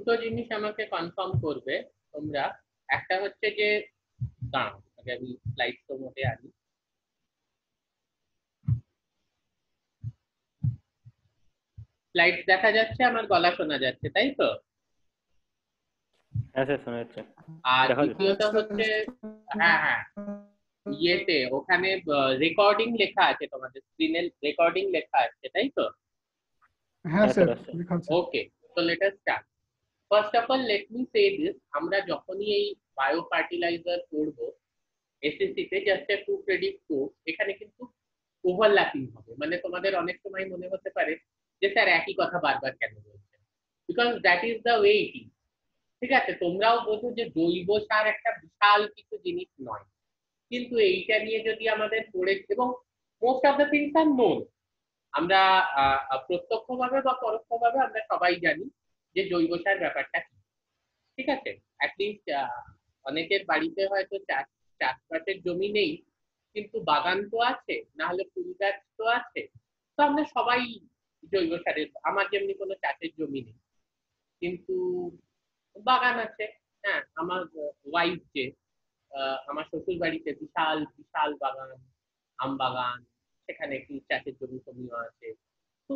দুটো জিনিস আমাকে কনফার্ম করবে তোমরা। একটা হচ্ছে যে দাঁড়াও, আগে আমি স্লাইড তো মোটে আনি। স্লাইড দেখা যাচ্ছে, আমার গলা শোনা যাচ্ছে, তাই তো? হ্যাঁ স্যার, শোনা যাচ্ছে। আর দ্বিতীয়ত হচ্ছে, হ্যাঁ হ্যাঁ, ইয়েতে ওখানে রেকর্ডিং লেখা আছে, তোমাদের স্ক্রিনে রেকর্ডিং লেখা আছে, তাই তো? হ্যাঁ স্যার, ওকে, তো late us start. First of all let me say this, আমরা যখনই এই বায়ো ফার্টিলাইজার করব এসএসসি তে, জাস্ট টু ক্রেডিট কোর্স, এখানে কিন্তু ওভারল্যাপিং হবে। মানে তোমাদের অনেক সময় মনে হতে পারে যে স্যার একই কথা বারবার কেন বলছেন, because that is the way it is. ঠিক আছে, তোমরাও বোঝো যে জৈব সার একটা বিশাল কিছু জিনিস নয়, কিন্তু এইটা নিয়ে যদি আমাদের পড়ে, এবং most of the things are known, আমরা প্রত্যক্ষভাবে বা পরোক্ষভাবে আমরা সবাই জানি যে জৈব সার ব্যাপারটা কি। ঠিক আছে, অ্যাটলিস্ট অনেকের বাড়িতে হয়তো চাষবাসের জমি নেই, কিন্তু বাগান তো আছে, না হলে ফুল গাছ তো আছে। তো আমরা সবাই জৈব সারের, আমার যেমনি কোনো চাষের জমি নেই, কিন্তু বাগান আছে। হ্যাঁ, আমার ওয়াইফ যে, আমার শ্বশুর বাড়িতে বিশাল বিশাল বাগান, আম বাগান, সেখানে একটু চাষের জমি টমিও আছে। তো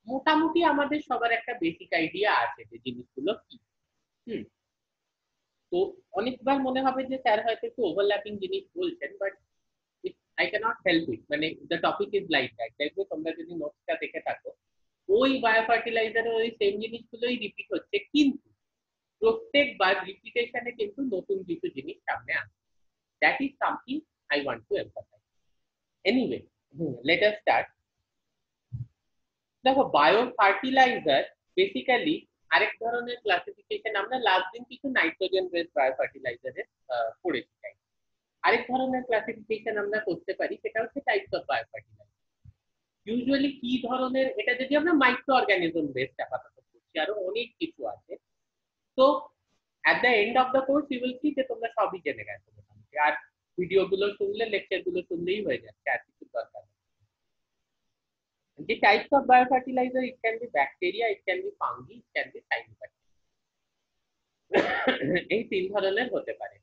মোটামুটি আমাদের সবার একটা বেসিক আইডিয়া আছে যে জিনিসগুলো কি। হুম। তো অনেকবার মনে হবে যে স্যার হয়তো একটু ওভারল্যাপিং জিনিস বলছেন, but I cannot help it, মানে the topic is like that. দেখবে তোমরা যদি নোটসটা দেখে থাকো, ওই বায়ো ফার্টিলাইজারের ওই সেম জিনিসগুলোই রিপিট হচ্ছে, কিন্তু প্রত্যেকবার রিপিটেশনে কিন্তু নতুন কিছু জিনিস সামনে আসে। That is something I want to emphasise. Anyway, let us start. দেখো, বায়ো ফার্টিলাইজার বেসিক্যালি আরেক ধরনের ক্লাসিফিকেশন, আমরা লাস্ট দিন কিছু নাইট্রোজেন বেসড বায়ো ফার্টিলাইজারের পড়েছি। আরেক ধরনের ক্লাসিফিকেশন আমরা করতে পারি, সেটা হচ্ছে types of bio fertiliser. Usually কি ধরনের, এটা যদি আমরা মাইক্রো অর্গানিজম বেসড আপাতত করছি, আরো অনেক কিছু আছে। তো at the end of the course you will see যে তোমরা সবই জেনে গেছো মোটামুটি, আর ভিডিও গুলো শুনলে, লেকচার গুলো শুনলেই হয়ে যাচ্ছে, আর কিছু দরকার নেই। The types of biofertilizer, it can be bacteria, it can be fungi, it can be cyanobacteria. এই তিন ধরনের হতে পারে।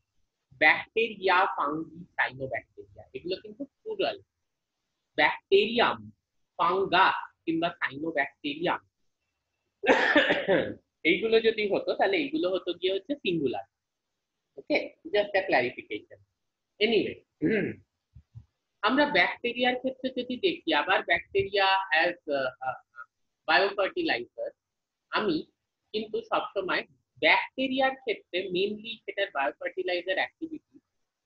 ব্যাকটেরিয়া, ফাঙ্গি, সাইনোব্যাকটেরিয়া, এগুলো কিন্তু প্লুরাল। ব্যাকটেরিয়াম, ফাঙ্গাস কিংবা সাইনোব্যাকটেরিয়াম, এইগুলো যদি হতো তাহলে এইগুলো হতো গিয়ে হচ্ছে সিঙ্গুলার। ওকে, জাস্ট আ ক্লারিফিকেশন। এনিওয়ে, আমরা ব্যাকটেরিয়ার ক্ষেত্রে যদি দেখি, আবার ব্যাকটেরিয়া অ্যাজ বায়োফার্টিলাইজার, আমি কিন্তু সবসময় ব্যাকটেরিয়ার ক্ষেত্রে মেনলি সেটার biofertiliser activity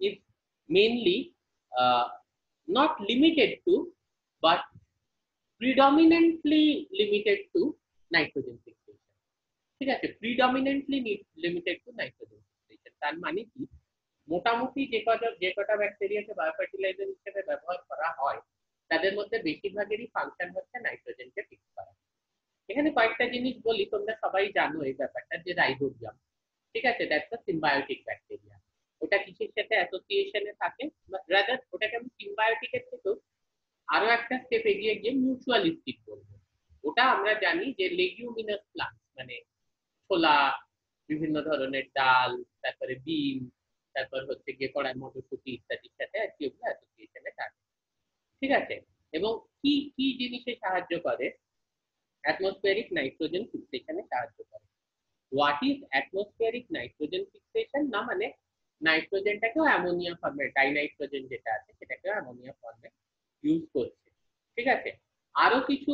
is mainly not limited to, but predominantly limited to nitrogen fixation. ঠিক আছে, predominantly limited to nitrogen fixation. তার মানে কি, মোটামুটি যে কটা ব্যাকটেরিয়াকে বায়োফার্টিলাইজার হিসেবে ব্যবহার করা হয়, তাদের মধ্যে বেশিরভাগেরই ফাংশন হচ্ছে নাইট্রোজেনকে ফিক্স করা। এখানে কয়েকটা জিনিস বলি, তোমরা সবাই জানো এই ব্যাপারটা, যে রাইজোবিয়াম, ঠিক আছে, দ্যাটস আ সিম্বায়োটিক ব্যাকটেরিয়া। ওটা কিসের সাথে অ্যাসোসিয়েশনে থাকে, রাদার ওটাকে আমি সিম্বায়োটিকের থেকেও আরো একটা স্টেপ এগিয়ে গিয়ে মিউচুয়ালিস্টিক বলবো। ওটা আমরা জানি যে লেগিউমিনাস প্লান্ট, মানে ছোলা, বিভিন্ন ধরনের ডাল, তারপরে বিন, তারপর হচ্ছে গিয়ে কড়াই মটরশুঁটি ইত্যাদির সাথে আর কি ওগুলো অ্যাসোসিয়েশনে থাকে। ঠিক আছে, এবং কি কি জিনিসে সাহায্য করে? অ্যাটমসফিয়ারিক নাইট্রোজেন ফিক্সেশনে সাহায্য করে। What is atmospheric nitrogen fixation? না মানে নাইট্রোজেনটাকেও অ্যামোনিয়া ফর্মে, ডাইনাইট্রোজেন যেটা আছে সেটাকেও অ্যামোনিয়া ফর্মে ইউজ করছে। ঠিক আছে, আরো কিছু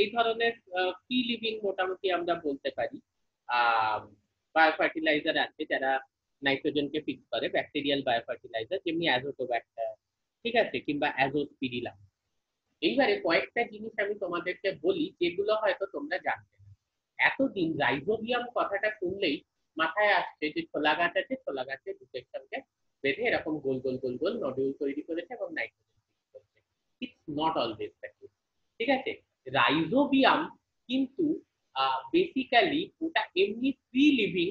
এই ধরনের ফ্রি লিভিং মোটামুটি আমরা বলতে পারি বায়োফার্টিলাইজার আছে যারা নাইট্রোজেনকে ফিক্স করে, ব্যাকটেরিয়াল বায়োফার্টিলাইজার, যেমনি অ্যাজোটোব্যাক্টার, ঠিক আছে, কিংবা অ্যাজোস্পিরিলাম। এইবারে কয়েকটা জিনিস আমি তোমাদেরকে বলি যেগুলো হয়তো তোমরা জানতে না। এতদিন রাইজোবিয়াম কথাটা শুনলেই মাথায় আসছে যে ছোলা গাছ আছে, ছোলা গাছের রুটের সঙ্গে বেঁধে এরকম গোল গোল গোল গোল নডিউল তৈরি করেছে এবং নাইট্রোজেন ফিক্স করেছে। It's not always the case. ঠিক আছে, রাইজোবিয়াম কিন্তু বেসিক্যালি ওটা এমনি ফ্রি লিভিং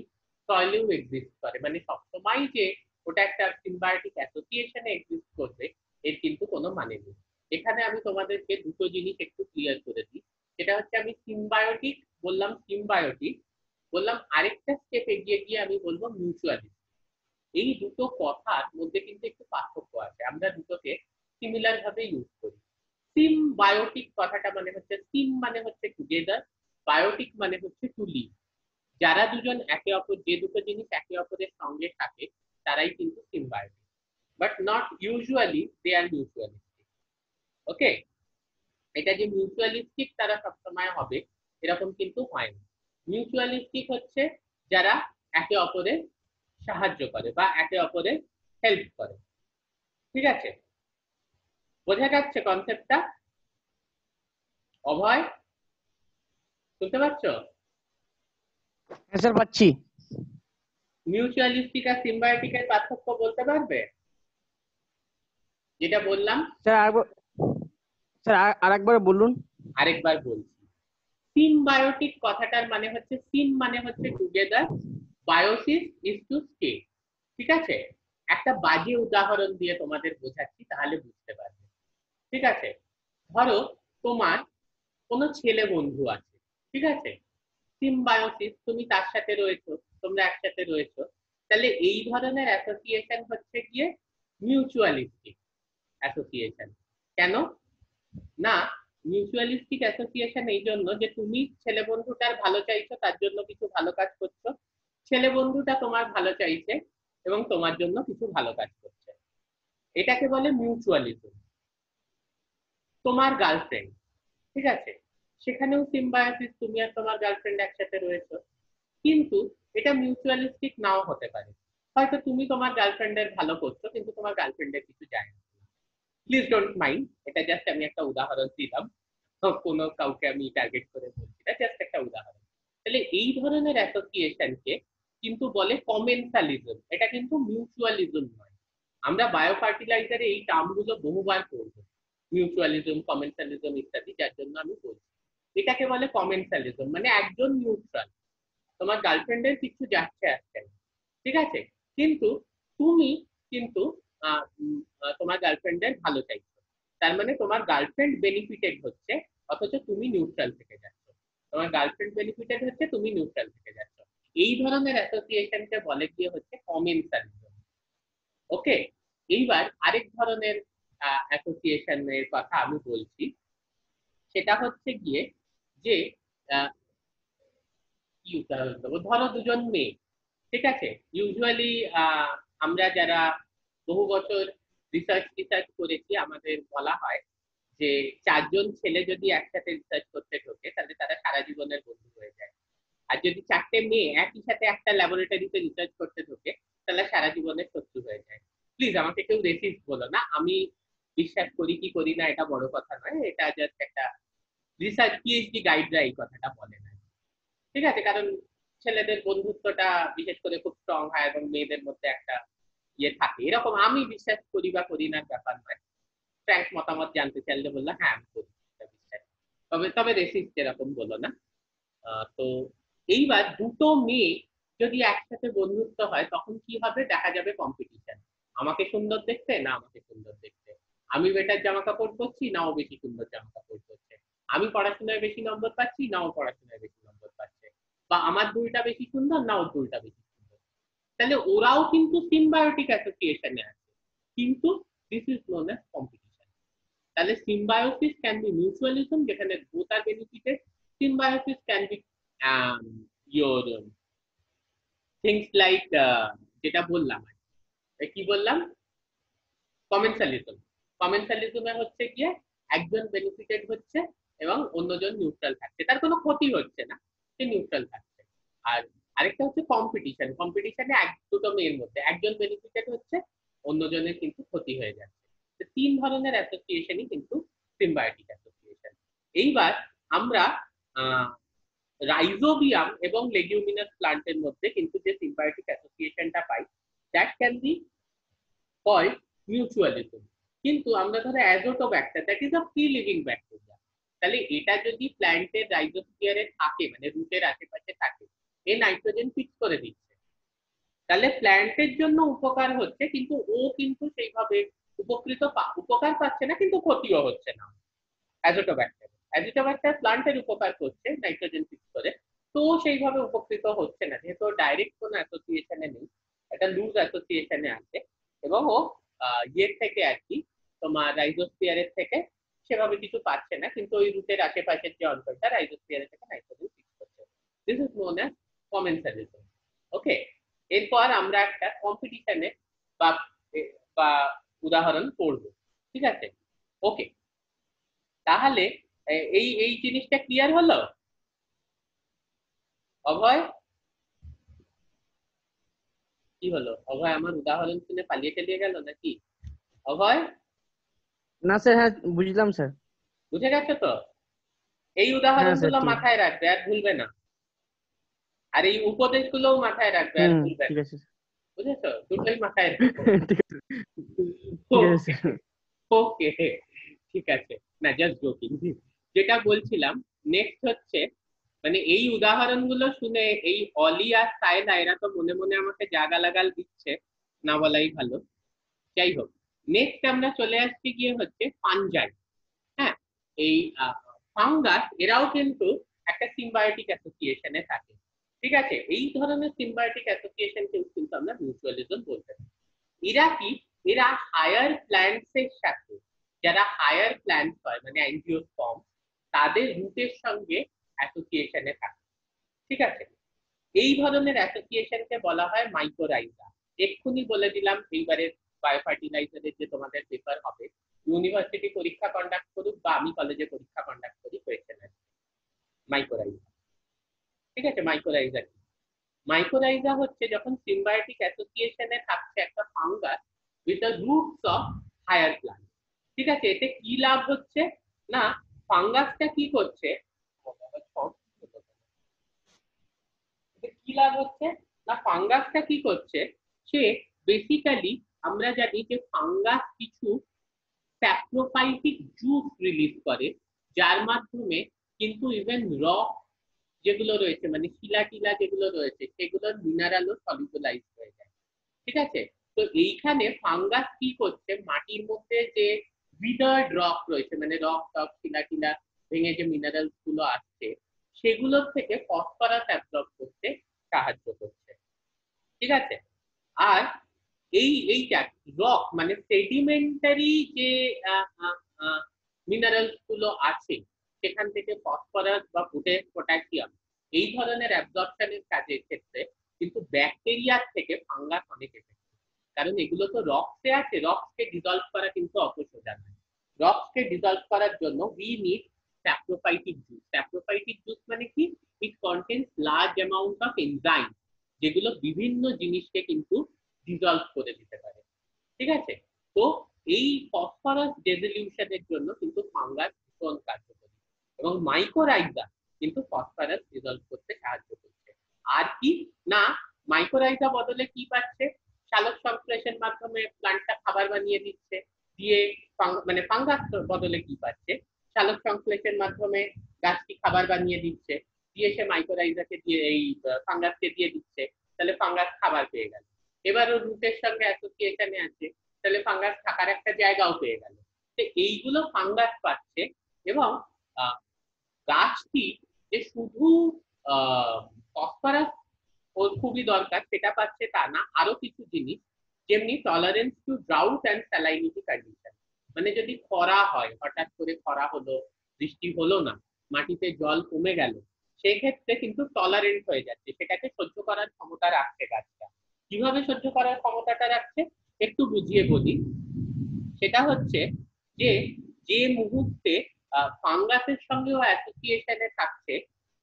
সয়েলেও এক্সিস্ট করে, মানে সবসময় যে ওটা একটা সিম্বায়োটিক অ্যাসোসিয়েশনে এক্সিস্ট করবে এর কিন্তু কোনো মানে নেই। এখানে আমি তোমাদেরকে দুটো জিনিস একটু ক্লিয়ার করে দিই। সেটা হচ্ছে, আমি সিম্বায়োটিক বললাম, সিম্বায়োটিক বললাম আরেকটা স্টেপ এগিয়ে গিয়ে আমি বলবো মিউচুয়ালিস্ট। এই দুটো কথার মধ্যে কিন্তু একটু পার্থক্য আছে, আমরা দুটোকে সিমিলার ভাবে ইউজ করি। সিমবায়োটিক কথাটা মানে হচ্ছে, সিম মানে হচ্ছে টুগেদার, বায়োটিক মানে হচ্ছে টু লিভ। যারা দুজন একে অপর, যে দুটো জিনিস একে অপরের সঙ্গে থাকে তারাই কিন্তু সিমবায়োটিক, বাট নট ইউজুয়ালি দে আর মিউচুয়ালিস্টিক। ওকে, এটা যে মিউচুয়ালিস্টিক তারা সবসময় হবে এরকম কিন্তু হয় না। মিউচুয়ালিস্টিক হচ্ছে যারা একে অপরের সাহায্য করে বা একে অপরের হেল্প করে। ঠিক আছে, বোঝা যাচ্ছে কনসেপ্টটা? অভয়, শুনতে পাচ্ছ? হ্যাঁ স্যার পাচ্ছি। মিউচুয়ালিস্টিক আর সিম্বায়োটিকের পার্থক্য বলতে পারবে যেটা বললাম? স্যার আরেকবার বলুন। আরেকবার বলছি। সিমবায়োটিক কথাটার মানে হচ্ছে, সিম মানে হচ্ছে টুগেদার, বায়োসিস ইজ টু স্টে। ঠিক আছে, একটা বাজে উদাহরণ দিয়ে তোমাদের বোঝাচ্ছি তাহলে বুঝতে পারবে। ঠিক আছে, ধরো তোমার কোনো ছেলে বন্ধু আছে, ঠিক আছে, সিম্বায়োসিস, তুমি তার সাথে রয়েছো, তোমরা একসাথে রয়েছো, তাহলে এই ধরনের অ্যাসোসিয়েশন হচ্ছে গিয়ে মিউচুয়ালিস্টিক অ্যাসোসিয়েশন। কেন না? মিউচুয়ালিস্টিক অ্যাসোসিয়েশন এই জন্য যে তুমি ছেলে বন্ধুটার ভালো চাইছো, তার জন্য কিছু ভালো কাজ করছো, ছেলে বন্ধুটা তোমার ভালো চাইছে এবং তোমার জন্য কিছু ভালো কাজ করছে, এটাকে বলে মিউচুয়ালিজম। তোমার গার্লফ্রেন্ড, ঠিক আছে, সেখানেও সিম্বায়োসিস, তুমি আর তোমার গার্লফ্রেন্ড একসাথে রয়েছো, কিন্তু এটা মিউচুয়ালিস্টিক নাও হতে পারে। হয়তো তুমি তোমার গার্লফ্রেন্ডের ভালো করছো কিন্তু তোমার গার্লফ্রেন্ডের কিছু যায় না। প্লিজ ডোন্ট মাইন্ড, এটা জাস্ট আমি একটা উদাহরণ দিলাম, কোনো কাউকে আমি টার্গেট করে বলছি না, জাস্ট একটা উদাহরণ। তাহলে এই ধরনের অ্যাসোসিয়েশনকে কিন্তু বলে কমেন্সালিজম, এটা কিন্তু মিউচুয়ালিজম নয়। আমরা বায়ো ফার্টিলাইজারে এই টার্মগুলো বহুবার করবো, মিউচুয়ালিজম, কমেন্সালিজম ইত্যাদি, যার জন্য আমি বলছি এটাকে বলে কমেন্সালিজম, মানে একজন নিউট্রাল, তোমার গার্লফ্রেন্ডের কিছু যাচ্ছে আসছে না, ঠিক আছে, কিন্তু তুমি কিন্তু তোমার গার্লফ্রেন্ডের ভালো চাইছো, তার মানে তোমার গার্লফ্রেন্ড বেনিফিটেড হচ্ছে অথচ তুমি নিউট্রাল থেকে যাচ্ছ, তোমার গার্লফ্রেন্ড বেনিফিটেড হচ্ছে, তুমি নিউট্রাল থেকে যাচ্ছ। এই ধরনের অ্যাসোসিয়েশনকে বলে গিয়ে হচ্ছে কমেন্সালিজম। ওকে, এইবার আরেক ধরনের অ্যাসোসিয়েশনের কথা আমি বলছি, সেটা হচ্ছে গিয়ে যে কি উদাহরণ দেবো, ধরো দুজন মেয়ে, ঠিক আছে, ইউজুয়ালি আমরা যারা বহু বছর রিসার্চ রিসার্চ করেছি আমাদের বলা হয় যে চারজন ছেলে যদি একসাথে রিসার্চ করতে ঢোকে তাহলে তারা সারা জীবনের বন্ধু হয়ে যায়, আর যদি চারটে মেয়ে একই সাথে একটা ল্যাবরেটরিতে রিসার্চ করতে ঢোকে তাহলে সারা জীবনের শত্রু হয়ে যায়। প্লিজ আমাকে কেউ রেসিস্ট বলো না, আমি বিশ্বাস করি কি করি না এটা বড় কথা নয়, এটা জাস্ট একটা রিসার্চ, পিএইচডি গাইডরা এই কথাটা বলে না, ঠিক আছে, কারণ ছেলেদের বন্ধুত্বটা বিশেষ করে খুব স্ট্রং হয় এবং মেয়েদের মধ্যে একটা ইয়ে থাকে, এরকম আমি বিশ্বাস করি বা করি না ব্যাপার নয়। ফ্র্যাঙ্ক মতামত জানতে চাইলে বললাম হ্যাঁ আমি করি বিশ্বাস, তবে তবে রেসিস্ট এরকম বলো না। তো এইবার দুটো মেয়ে যদি একসাথে বন্ধুত্ব হয় তখন কি হবে, দেখা যাবে কম্পিটিশন, আমাকে সুন্দর দেখতে না আমাকে সুন্দর দেখতে, আমি বেটার জামা কাপড় পরছি না ও বেশি সুন্দর জামা কাপড় পরছে, আমি পড়াশোনায় বেশি নম্বর পাচ্ছি না ও পড়াশোনায় বেশি নম্বর পাচ্ছে, বা আমার দুইটা বেশি সুন্দর না ওর দুইটা বেশি সুন্দর। তাহলে ওরাও কিন্তু সিম্বায়োটিক অ্যাসোসিয়েশনে আছে, কিন্তু this is known as competition. তাহলে সিম্বায়োসিস ক্যান বি মিউচুয়ালিজম যেখানে both are benefited, symbiosis can be your things like যেটা বললাম, কি বললাম, কমেন্সালিজম। কমেন্সালিজমে হচ্ছে গিয়ে একজন বেনিফিটেড হচ্ছে এবং অন্যজন নিউট্রাল থাকছে, তার কোনো ক্ষতি হচ্ছে না, সে নিউট্রাল থাকছে। আর আরেকটা হচ্ছে কম্পিটিশন, কম্পিটিশনে এক দুটো মেয়ের মধ্যে একজন বেনিফিটেড হচ্ছে অন্যজনের কিন্তু ক্ষতি হয়ে যাচ্ছে। তিন ধরনের অ্যাসোসিয়েশনই কিন্তু সিম্বায়োটিক অ্যাসোসিয়েশন। এইবার আমরা রাইজোবিয়াম এবং লেগুমিনাস প্লান্টের মধ্যে কিন্তু যে সিম্বায়োটিক অ্যাসোসিয়েশনটা পাই, that can be called mutualism. কিন্তু আমরা ধরো azotobacter, that is a free living bacteria, তাহলে এটা যদি প্ল্যান্টের রাইজোস্ফিয়ারে থাকে, মানে রুটের আশেপাশে থাকে, এ নাইট্রোজেন ফিক্স করে দিচ্ছে, তাহলে প্ল্যান্টের জন্য উপকার হচ্ছে, কিন্তু ও কিন্তু সেইভাবে উপকার পাচ্ছে না কিন্তু ক্ষতিও হচ্ছে না। অ্যাজোটোব্যাক্টার প্লান্টের উপকার করছে নাইট্রোজেন ফিক্স করে, তো সেইভাবে উপকৃত হচ্ছে না, যেহেতু ডাইরেক্ট কোনো অ্যাসোসিয়েশনে নেই, একটা লুজ অ্যাসোসিয়েশনে আছে, এবং ও ইয়ের থেকে আর কি তোমার রাইজোস্ফিয়ারের থেকে সেভাবে কিছু পাচ্ছে না, কিন্তু ওই রুটের আশেপাশের যে অঞ্চলটা রাইজোস্ফিয়ারের থেকে নাইট্রোজেন ফিক্স করছে। This is known as commensalism. Okay, এরপর আমরা একটা কম্পিটিশনে বা বা উদাহরণ পড়ব, ঠিক আছে? ওকে, তাহলে এই এই জিনিসটা ক্লিয়ার হলো? অভয়, কি হলো? অভয় আমার উদাহরণ শুনে পালিয়ে টালিয়ে গেল নাকি? অভয়, না স্যার, হ্যাঁ বুঝলাম স্যার। বুঝে গেছো তো? এই হ্যাঁ স্যার, উদাহরণগুলো ঠিক আছে। মাথায় রাখবে আর ভুলবে না, আর এই উপদেশগুলোও মাথায় রাখবে আর ভুলবে ঠিক না। আছে বুঝেছো? দুটোই মাথায় রাখো। ঠিক আছে ঠিক আছে স্যার। ওকে, ঠিক আছে। না, জাস্ট জোকিং। যেটা বলছিলাম, নেক্সট হচ্ছে, মানে এই উদাহরণগুলো শুনে এই অলি আর সায়দা এরা তো মনে মনে আমাকে যা গালাগাল দিচ্ছে, না বলাই ভালো। যাই হোক, নেক্সট আমরা চলে আসছি গিয়ে হচ্ছে ফানজাই। হ্যাঁ, এই ফাঙ্গাস এরাও কিন্তু একটা সিম্বায়োটিক অ্যাসোসিয়েশনে থাকে, ঠিক আছে? এই ধরনের সিম্বায়োটিক অ্যাসোসিয়েশন কিন্তু আমরা মিউচুয়ালিজম বলতে পারি। এরা কি? এরা হায়ার প্ল্যান্টস এর সাথে, যারা হায়ার প্ল্যান্টস হয় মানে অ্যাঞ্জিওস্পার্ম, তাদের রুটের সঙ্গে অ্যাসোসিয়েশনে থাকে, ঠিক আছে? এই ধরনের অ্যাসোসিয়েশনকে বলা হয় মাইকোরাইজা। এক্ষুনি বলে দিলাম, এইবারের বায়োফার্টিলাইজারের যে তোমাদের পেপার হবে, ইউনিভার্সিটি পরীক্ষা কন্ডাক্ট করুক বা আমি কলেজে পরীক্ষা কন্ডাক্ট করি, কোয়েশ্চেন আছে মাইকোরাইজা, ঠিক আছে? মাইকোরাইজা কি? মাইকোরাইজা হচ্ছে যখন সিম্বায়োটিক অ্যাসোসিয়েশনে থাকছে একটা fungus with the roots of higher plant, ঠিক আছে? এতে কি লাভ হচ্ছে? না, ফাঙ্গাসটা কি করছে, কি লাভ হচ্ছে? না, ফাঙ্গাসটা কি করছে, সে বেসিক্যালি, আমরা জানি যে ফাঙ্গাস কিছু স্যাপ্রোফাইটিক জুস রিলিজ করে, যার মাধ্যমে কিন্তু ইভেন রক যেগুলো রয়েছে মানে শিলা টিলা যেগুলো রয়েছে সেগুলোর মিনারেলও সলিউবলাইজ হয়ে যায়, ঠিক আছে? তো এইখানে ফাঙ্গাস কি করছে, মাটির মধ্যে যে উইদার্ড রক রয়েছে মানে রক টক শিলা টিলা ভেঙে যে মিনারেলস গুলো আসছে, সেগুলোর থেকে ফসফরাস অ্যাবজর্ব করতে সাহায্য করছে, ঠিক আছে? আর এই এইটা রক মানে সেডিমেন্টারি যে মিনারেলস গুলো আছে, সেখান থেকে ফসফরাস বা পটাশিয়াম এই ধরনের অ্যাবজর্পশনের কাজের ক্ষেত্রে কিন্তু ব্যাকটেরিয়ার থেকে ফাঙ্গাস অনেক এফেক্টিভ, কারণ এগুলো তো রক্সে আছে, রক্সকে ডিজলভ করা কিন্তু অত সোজা নয়। রক্সকে ডিজলভ করার জন্য we need saprophytic juice. Saprophytic juice মানে কি? It contains large amount of enzyme, যেগুলো বিভিন্ন জিনিসকে কিন্তু ডিজলভ করে দিতে পারে, ঠিক আছে? তো এই ফসফরাস ডেসিলিউশনের জন্য কিন্তু ফাঙ্গাস ভীষণ কার্যকরী, এবং মাইকোরাইজা কিন্তু ফসফরাস ডিজলভ করতে সাহায্য করছে। আর কি না, মাইকোরাইজা বদলে কি পাচ্ছে? সালোক সংশ্লেষের মাধ্যমে প্লান্টটা খাবার বানিয়ে দিচ্ছে, দিয়ে মানে ফাঙ্গাস বদলে কি পাচ্ছে? সালোক সংশ্লেষের মাধ্যমে গাছটি খাবার বানিয়ে দিচ্ছে, দিয়ে সে মাইকোরাইজাকে দিয়ে এই ফাঙ্গাসকে দিয়ে দিচ্ছে, তাহলে ফাঙ্গাস খাবার পেয়ে গেল। এবার ও রুটের সঙ্গে অ্যাসোসিয়েশনে আছে, তাহলে ফাঙ্গাস থাকার একটা জায়গাও পেয়ে গেল। তো এইগুলো ফাঙ্গাস পাচ্ছে, এবং গাছটি যে শুধু ফসফরাস ওর খুবই দরকার সেটা পাচ্ছে তা না, আরো কিছু জিনিস, যেমনি tolerance two drought and salinity condition, মানে যদি খরা হয়, হঠাৎ করে খরা হলো, বৃষ্টি হলো না, মাটিতে জল কমে গেল, সেক্ষেত্রে কিন্তু টলারেন্ট হয়ে যাচ্ছে, সেটাকে সহ্য করার ক্ষমতা রাখছে গাছটা। কিভাবে সহ্য করার ক্ষমতাটা রাখছে একটু বুঝিয়ে বলি। সেটা হচ্ছে যে, যে মুহূর্তে ফাঙ্গাসের সঙ্গেও অ্যাসোসিয়েশনে থাকছে,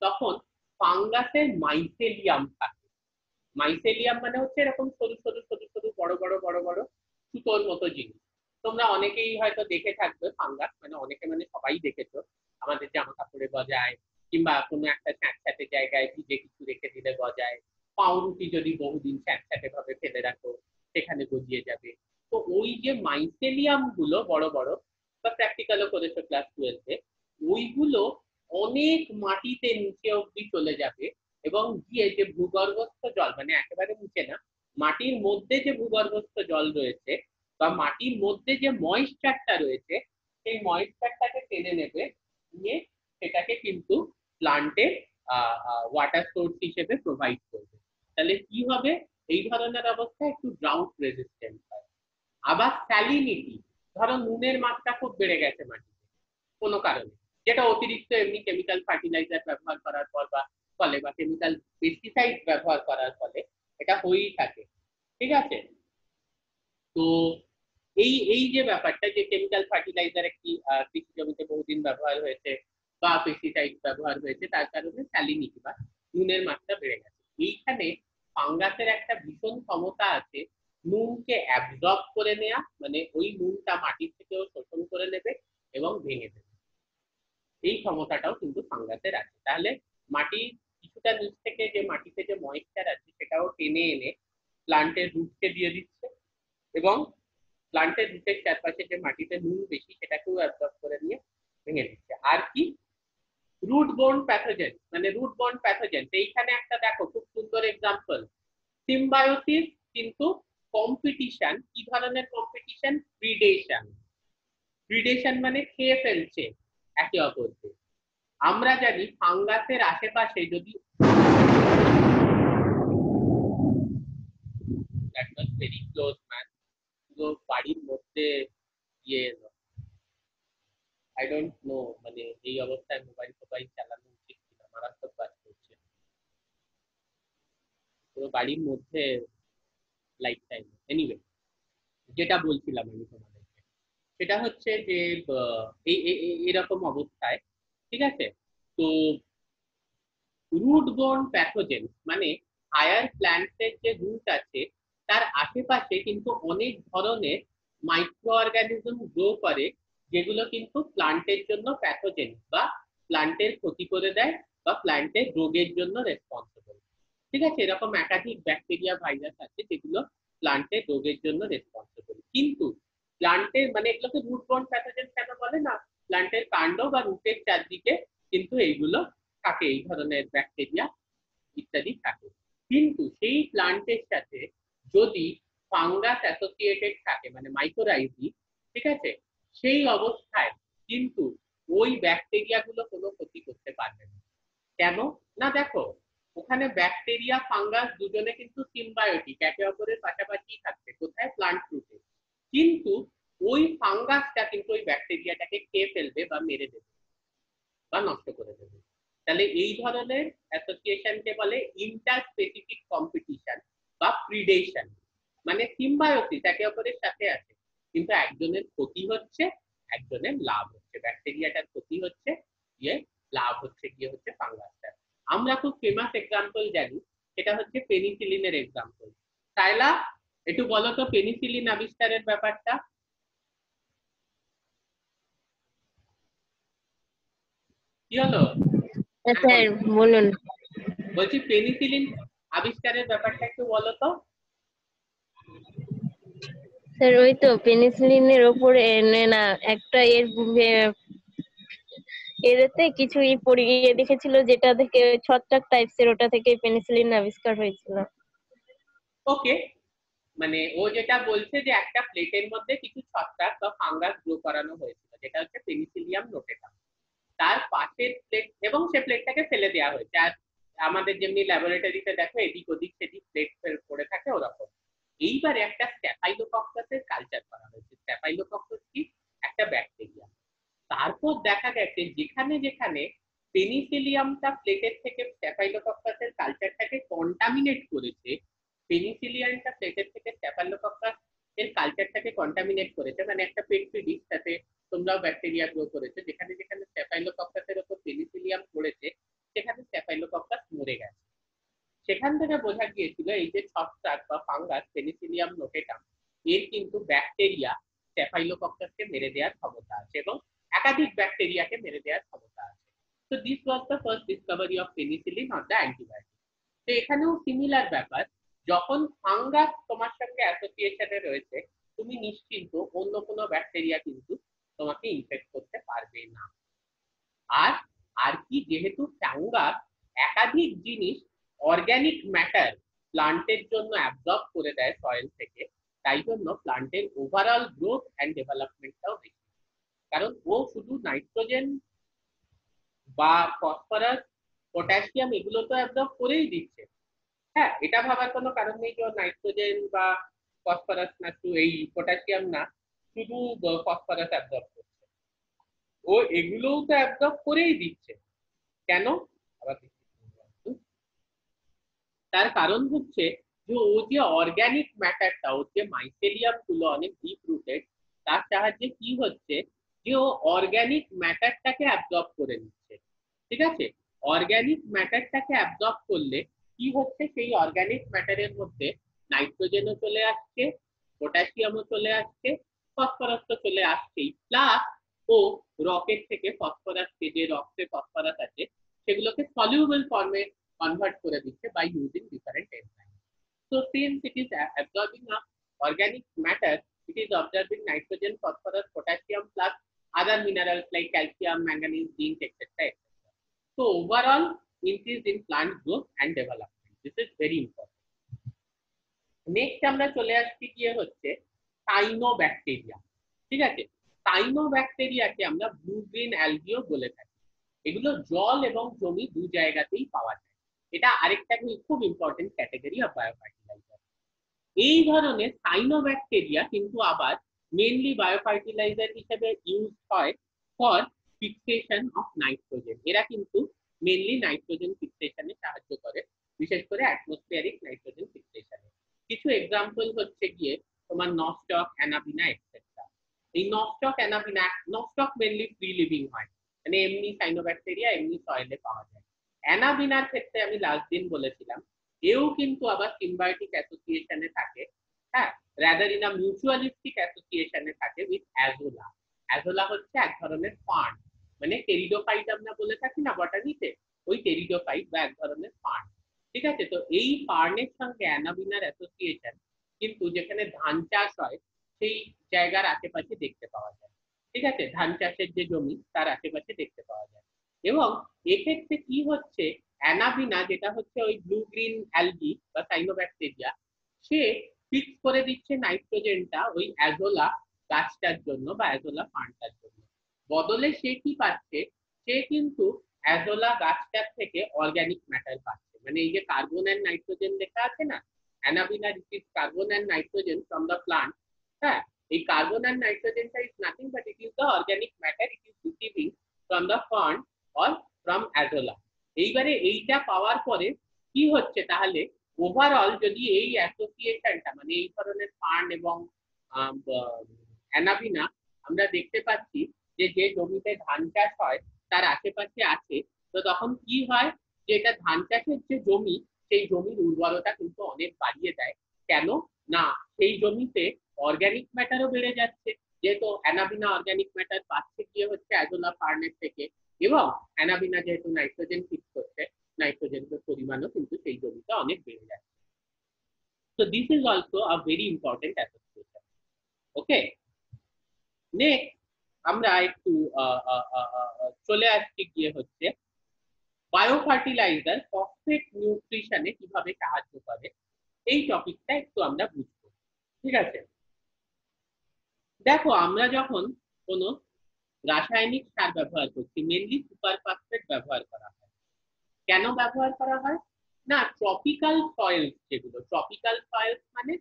তখন ফাঙ্গাসের মাইসেলিয়াম থাকে। মাইসেলিয়াম মানে হচ্ছে এরকম সরু সরু সরু সরু বড় বড় বড় বড় সুতোর মতো জিনিস। তোমরা অনেকেই হয়তো দেখে থাকবে ফাঙ্গাস, মানে অনেকে মানে সবাই দেখেছো, আমাদের জামা কাপড়ে গজায়, কিংবা কোনো একটা স্যাঁতস্যাঁতে জায়গায় ভিজে কিছু রেখে দিলে গজায়, পাউরুটি যদি বহুদিন স্যাঁতস্যাঁতে ভাবে ফেলে রাখো সেখানে গজিয়ে যাবে। তো ওই যে মাইসেলিয়াম গুলো বড় বড়, বা প্র্যাকটিক্যালও করেছো ক্লাস 12-এ, ওইগুলো অনেক মাটিতে নিচে অব্দি চলে যাবে, এবং গিয়ে যে ভূগর্ভস্থ জল মানে একেবারে নিচে না, মাটির মধ্যে যে ভূগর্ভস্থ জল রয়েছে বা মাটির মধ্যে যে ময়েশ্চারটা রয়েছে, সেই ময়েশ্চারটাকে টেনে নেবে, নিয়ে সেটাকে কিন্তু প্লান্টের ওয়াটার সোর্স হিসেবে প্রোভাইড করবে। তাহলে কি হবে, এই ধরনের অবস্থায় একটু ড্রাউট রেজিস্ট্যান্ট হয়। আবার স্যালিনিটি, ধরো নুনের মাত্রা খুব বেড়ে গেছে মাটিতে কোনো কারণে, যেটা অতিরিক্ত এমনি কেমিক্যাল ফার্টিলাইজার ব্যবহার করার পর বা ফলে বা কেমিক্যাল পেস্টিসাইড ব্যবহার করার ফলে এটা হয়েই থাকে, ঠিক আছে। তো এই এই যে ব্যাপারটা, যে কেমিক্যাল ফার্টিলাইজার একটি কৃষি জমিতে বহুদিন ব্যবহার হয়েছে বা পেস্টিসাইড ব্যবহার হয়েছে, তার কারণে স্যালিনিটি বা নুনের মাত্রা বেড়ে গেছে। এইখানে ফাঙ্গাসের একটা ভীষণ ক্ষমতা আছে নুনকে অ্যাবজর্ব করে নেয়া, মানে ওই নুনটা মাটির থেকেও শোষণ করে নেবে এবং ভেঙে দেবে। এই ক্ষমতাটাও কিন্তু ফাঙ্গাসের আছে। তাহলে মাটি কিছুটা নিচ থেকে যে মাটিতে যে ময়েশ্চার আছে সেটাও টেনে এনে প্লান্টের রুটকে দিয়ে দিচ্ছে এবং প্লান্টের রুটের চারপাশে যে মাটিতে নুন বেশি সেটাকেও অ্যাবজর্ব করে নিয়ে ভেঙে দিচ্ছে। আর কি, রুট বোর্ন প্যাথোজেন, মানে রুট বোর্ন প্যাথোজেন এইখানে একটা দেখো খুব সুন্দর এক্সাম্পল, সিম্বায়োসিস কিন্তু কম্পিটিশন। কি ধরনের কম্পিটিশন? প্রিডেশন। প্রিডেশন মানে খেয়ে ফেলছে একে অপরকে। আমরা জানি ফাঙ্গাসের আশেপাশে যদি that was very close man, পুরো বাড়ির মধ্যে ইয়ে, আই ডোন্ট নো, মানে এই অবস্থায় মোবাইল টোবাইল চালানো উচিত কিনা, মারাত্মক কাজ করছে পুরো বাড়ির মধ্যে লাইফ টাইম। এনিওয়ে, যেটা বলছিলাম আমি তোমাদেরকে সেটা হচ্ছে যে এরকম অবস্থায়, ঠিক আছে। তো রুট বোর্ন প্যাথোজেন মানে হায়ার প্ল্যান্টের যে রুট আছে তার আশেপাশে কিন্তু অনেক ধরনের মাইক্রো অর্গানিজম গ্রো করে, যেগুলো কিন্তু প্লান্টের জন্য প্যাথোজেন বা প্লান্টের ক্ষতি করে দেয় বা প্লান্টের রোগের জন্য রেসপন্সিবল, ঠিক আছে। এরকম একাধিক ব্যাকটেরিয়া ভাইরাস আছে যেগুলো প্লান্টের রোগের জন্য রেসপন্সিবল। কিন্তু প্লান্টের মানে এগুলোকে রুট বোর্ন প্যাথোজেন কেন বলে না, প্লান্টের কাণ্ড বা রুটের চারদিকে কিন্তু এইগুলো থাকে, এই ধরনের ব্যাকটেরিয়া ইত্যাদি থাকে। কিন্তু সেই প্লান্টের সাথে যদি ফাঙ্গাস অ্যাসোসিয়েটেড থাকে মানে মাইক্রোরাইজি, ঠিক আছে, সেই অবস্থায় কিন্তু ওই ব্যাকটেরিয়া গুলো কোনো ক্ষতি করতে পারবে না। কেন না, দেখো ওখানে ব্যাকটেরিয়া ফাঙ্গাস দুজনে কিন্তু সিম্বায়োটিক, একে অপরের পাশাপাশি থাকছে কোথায়, প্লান্ট রুটে। কিন্তু ওই ফাঙ্গাসটা কিন্তু ওই ব্যাকটেরিয়াটাকে খেয়ে ফেলবে বা মেরে দেবে বা নষ্ট করে দেবে। তাহলে এই ধরনের অ্যাসোসিয়েশনকে বলে ইন্টারস্পেসিফিক কম্পিটিশন বা প্রিডেশন। মানে সিম্বায়োসিস, একে অপরের সাথে আছে কিন্তু একজনের ক্ষতি হচ্ছে একজনের লাভ হচ্ছে, ব্যাকটেরিয়াটার ক্ষতি হচ্ছে গিয়ে লাভ হচ্ছে গিয়ে হচ্ছে ফাঙ্গাসটার। আমরা খুব ফেমাস এক্সাম্পল জানি, সেটা হচ্ছে পেনিসিলিনের এক্সাম্পল। সাইলা, একটু বলো তো পেনিসিলিন আবিষ্কারের ব্যাপারটা কি হলো। স্যার বলুন। বলছি পেনিসিলিন আবিষ্কারের ব্যাপারটা একটু বলো তো। স্যার ওই তো পেনিসিলিনের ওপরে না একটা এরতে কিছু পড়িয়ে দেখেছিল যেটা থেকে ছত্রাক টাইপসের, ওটা থেকে পেনিসিলিন আবিষ্কার হয়েছিল। ওকে, মানে ও যেটা বলছে যে একটা প্লেটের মধ্যে কিছু ছত্রাক বা ফাঙ্গাস গ্রো করানো হয়েছিল, যেটা হচ্ছে পেনিসিলিয়াম নোটেটাম। তার পাশের প্লেট এবং সে প্লেটটাকে ফেলে দেওয়া হয়েছে। আর আমাদের যেমনি ল্যাবরেটরিতে দেখো এদিক ওদিক সেদিক প্লেট পড়ে থাকে ওরকম। এইবারে একটা স্ট্যাফাইলোকক্কাসের কালচার করা হয়েছে। স্ট্যাফাইলোকক্কাস কি, একটা ব্যাকটেরিয়া। তারপর দেখা গেছে যেখানে যেখানে পেনিসিলিয়ামটা প্লেটের থেকে স্ট্যাফাইলোকক্কাসের কালচারটাকে কন্টামিনেট করেছে, পেনিসিলিয়ামটা প্লেটের থেকে স্ট্যাফাইলোকক্কাস এর কালচারটাকে কন্টামিনেট করেছে, মানে একটা পেট্রি ডিশ, তাতে তোমরাও ব্যাকটেরিয়া গ্রো করেছে, যেখানে যেখানে স্ট্যাফাইলোকক্কাসের উপর পেনিসিলিয়াম পড়েছে সেখানে স্ট্যাফাইলোকক্কাস মরে গেছে। সেখান থেকে বোঝা গিয়েছিল এই যে ছত্রাক বা ফাঙ্গাস পেনিসিলিয়াম নোটেটাম, এর কিন্তু ব্যাকটেরিয়া স্ট্যাফাইলোকক্কাসকে মেরে দেওয়ার ক্ষমতা আছে এবং একাধিক ব্যাকটেরিয়াকে মেরে দেওয়ার ক্ষমতা আছে। তো this was the first Discovery of penicillin or the antibiotic. তো এখানেও সিমিলার ব্যাপার, যখন ফাঙ্গাস তোমার সঙ্গে অ্যাসোসিয়েশনে রয়েছে তুমি নিশ্চিন্ত অন্য কোনো ব্যাকটেরিয়া কিন্তু তোমাকে ইনফেক্ট করতে পারবে না। আর আর কি, যেহেতু ফাঙ্গাস একাধিক জিনিস অর্গানিক ম্যাটার প্লান্টের জন্য অ্যাবজর্ব করে দেয় সয়েল থেকে, তাই জন্য প্লান্টের ওভারঅল গ্রোথ অ্যান্ড ডেভেলপমেন্টটাও বেশি। কারণ ও শুধু নাইট্রোজেন বা ফসফরাস পটাশিয়াম এগুলো তো অ্যাবজর্ব করেই দিচ্ছে। হ্যাঁ, এটা ভাবার কোনো কারণ নেই যে নাইট্রোজেন বা ফসফরাস না, শুধু এই পটাশিয়াম না, শুধু ফসফরাস অ্যাবজর্ব করছে, ও এগুলোও তো অ্যাবজর্ব করেই দিচ্ছে। কেন? আবার তার কারণ হচ্ছে যে ও যে অর্গানিক ম্যাটারটা, ওর যে মাইসেলিয়াম গুলো অনেক ডিপ রুটেড, তার সাহায্যে কি হচ্ছে যে ও অর্গানিক ম্যাটারটাকে অ্যাবজর্ব করে নিচ্ছে। ঠিক আছে, অর্গানিক ম্যাটারটাকে অ্যাবজর্ব করলে কি হচ্ছে, সেই অর্গানিক ম্যাটারের মধ্যে নাইট্রোজেনও চলে আসছে, পটাশিয়ামও চলে আসছে, ফসফরাস তো চলে আসছেই, প্লাস ও রকেট থেকে ফসফরাসকে, যে রক্তে ফসফরাস আছে সেগুলোকে সলিউবল ফর্মে convert করে দিচ্ছে by using different enzymes. So since it is absorbing a organic matter, it is absorbing nitrogen, phosphorus, potassium plus other minerals like calcium, manganese, zinc, etc. So overall increase in plant growth and development. This is very important. Next আমরা চলে আসছি গিয়ে হচ্ছে cyanobacteria. ঠিক আছে, সাইনোব্যাকটেরিয়াকে আমরা blue green অ্যালগিও বলে থাকি। এগুলো জল এবং জমি দু জায়গাতেই পাওয়া যায়। এটা আরেকটা খুব ইম্পর্টেন্ট ক্যাটাগরি অফ বায়োফার্টিলাইজার। এই ধরনের সাইনোব্যাকটেরিয়া কিন্তু আবার মেইনলি বায়োফার্টিলাইজার হিসেবে ইউজ হয় ফর ফিক্সেশন অফ নাইট্রোজেন। এরা কিন্তু মেইনলি নাইট্রোজেন ফিক্সেশনে সাহায্য করে, বিশেষ করে অ্যাটমসফিয়ারিক নাইট্রোজেন ফিক্সেশনে। কিছু এক্সাম্পল হচ্ছে গিয়ে তোমার নস্টক, অ্যানাবিনা এটসেট্রা। এই নস্টক, অ্যানাবিনা, নস্টক মেইনলি ফ্রি লিভিং হয়, মানে এমনি সাইনোব্যাকটেরিয়া এমনি সয়েলে পাওয়া যায়। অ্যানাবিনার ক্ষেত্রে আমি লাস্ট দিন বলেছিলাম এও কিন্তু আবার সিম্বায়োটিক অ্যাসোসিয়েশনে থাকে, হ্যাঁ, রাদার ইন আ মিউচুয়ালিস্টিক অ্যাসোসিয়েশনে থাকে উইথ অ্যাজোলা। অ্যাজোলা হচ্ছে এক ধরনের ফার্ন, মানে টেরিডোফাইট আমরা বলে থাকি না বটানিতে, ওই টেরিডোফাইট বা এক ধরনের ফার্ন। ঠিক আছে, তো এই ফার্নের সঙ্গে অ্যানাবিনার অ্যাসোসিয়েশন কিন্তু যেখানে ধান চাষ হয় সেই জায়গার আশেপাশে দেখতে পাওয়া যায়। ঠিক আছে, ধান চাষের যে জমি তার আশেপাশে দেখতে পাওয়া যায়। এবং এক্ষেত্রে কি হচ্ছে, অ্যানাবিনা যেটা হচ্ছে ওই ব্লু গ্রিন অ্যালগি বা সাইনোব্যাকটেরিয়া, সে ফিক্স করে দিচ্ছে নাইট্রোজেনটা ওই অ্যাজোলা গাছটার জন্য বা অ্যাজোলা ফার্নটার জন্য। বদলে সে কি পাচ্ছে, সে কিন্তু অ্যাজোলা গাছটার থেকে অর্গানিক ম্যাটার পাচ্ছে। মানে এই যে কার্বন অ্যান্ড নাইট্রোজেন লেখা আছে না, anabaena receives carbon and nitrogen from the plant. হ্যাঁ, এই কার্বন অ্যান্ড নাইট্রোজেনটা is nothing but it is the organic matter it is receiving from the fern or from azolla. এইবারে এইটা পাওয়ার পরে কি হচ্ছে, তাহলে ওভারঅল যদি এই অ্যাসোসিয়েশনটা, মানে এই ধরনের ফার্ন এবং অ্যানাবিনা আমরা দেখতে পাচ্ছি যে যে জমিতে ধান চাষ হয় তার আশেপাশে আছে, তো তখন কি হয় যে এটা ধান চাষের যে জমি, সেই জমির উর্বরতা কিন্তু অনেক বাড়িয়ে দেয়। কেন না, সেই জমিতে অর্গানিক ম্যাটারও বেড়ে যাচ্ছে, যেহেতু অ্যানাবিনা অর্গানিক ম্যাটার পাচ্ছে গিয়ে হচ্ছে অ্যাজোলা ফার্নের থেকে, এবং অ্যানাবিনা যেহেতু নাইট্রোজেন ফিক্স করছে, নাইট্রোজেনের পরিমাণও কিন্তু সেই জমিতে অনেক বেড়ে যাচ্ছে। So this is also a very important association. Okay, next আমরা একটু চলে আসছি গিয়ে হচ্ছে বায়োফার্টিলাইজার ফসফেট নিউট্রিশনে কিভাবে সাহায্য করে, এই টপিকটা একটু আমরা বুঝবো। ঠিক আছে, দেখো আমরা যখন কোনো রাসায়নিক সার ব্যবহার করছি, মেনলি সুপার ফসফেট ব্যবহার করা হয়। কেন ব্যবহার করা হয় না, ট্রপিক্যাল সয়েলস, যেগুলো ট্রপিক্যাল সয়েলস মানে